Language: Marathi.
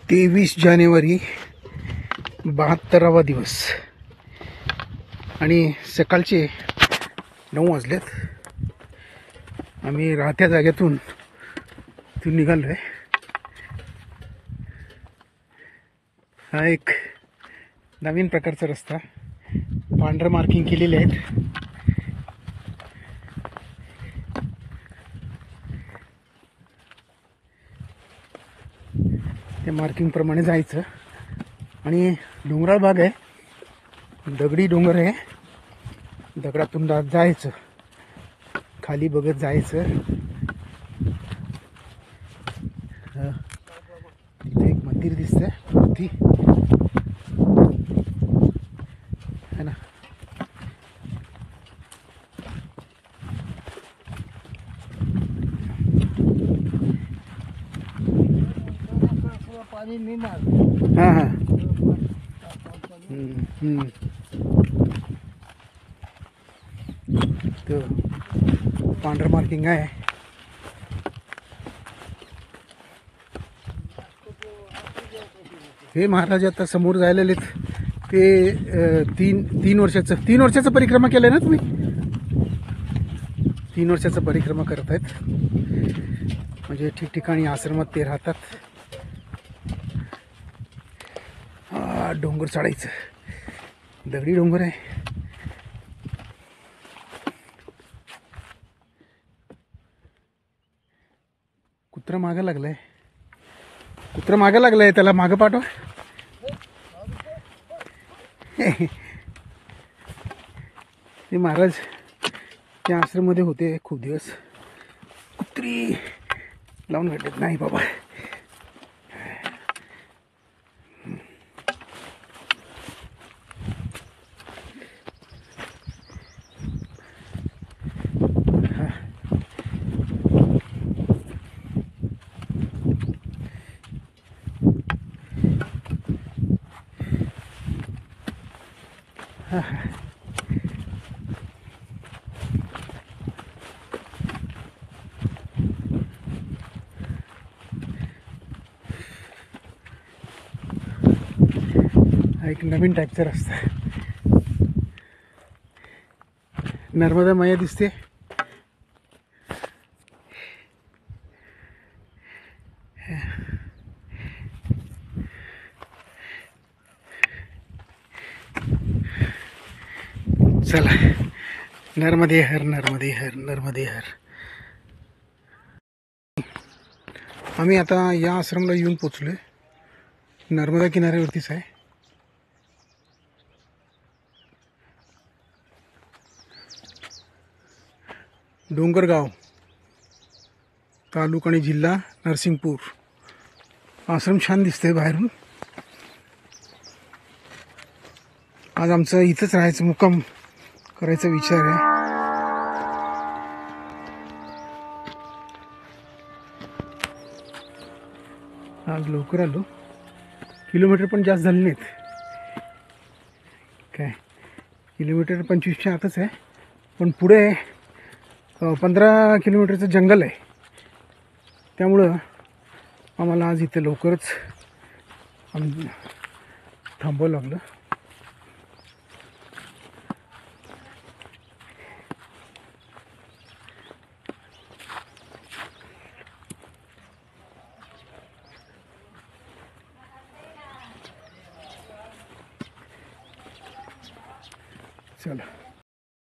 23 जानेवारी 72वा दिवस आणि सकाळचे 9 वाजलेत. आम्ही राहत्या जागेतून इथून निघालो आहे. हा एक नवीन प्रकारचा रस्ता, पांढरं मार्किंग केलेले आहेत. त्या मार्किंग प्रमाणे जायचं आणि डोंगराळ भाग आहे, दगडी डोंगर आहे. दगडातून जायचं, खाली बघत जायचं. तिथे एक मंदिर दिसतंय वरती, है ना. हां हां तो पांढरं मार्किंग आहे. हे महाराज आता समोर जायला ते तीन वर्षाचं परिक्रमा केलंय ना तुम्ही? 3 वर्षाचं परिक्रमा करत आहेत. म्हणजे ठिकठिकाणी आश्रमात ते राहतात. डोंगर चढायचं, दगडी डोंगर आहे. कुत्रा मागं लागलाय, त्याला मागं पाठवा. ते महाराज त्या आश्रममध्ये होते खूप दिवस. कुत्री लावून भेटत नाही बाबा. हा एक नवीन टाईपचा रस्ता. नर्मदा मैया दिसते. चला, नर्मदे हर, नर्मदे हर, नर्मदे हर. आम्ही आता या आश्रमला येऊन पोचलोय. नर्मदा किनाऱ्यावरतीच आहे. डोंगरगाव, तालुका आणि जिल्हा नरसिंगपूर. आश्रम छान दिसतंय बाहेरून. आज आमचं इथंच राहायचं, मुक्काम करायचा विचार आहे. आज लवकर आलो. किलोमीटर पण जास्त झाले नाहीत. काय किलोमीटर 25च्या आतच आहे, पण पुढे 15 किलोमीटरचं जंगल आहे. त्यामुळं आम्हाला आज इथं लवकरच थांबावं लागलं. चला.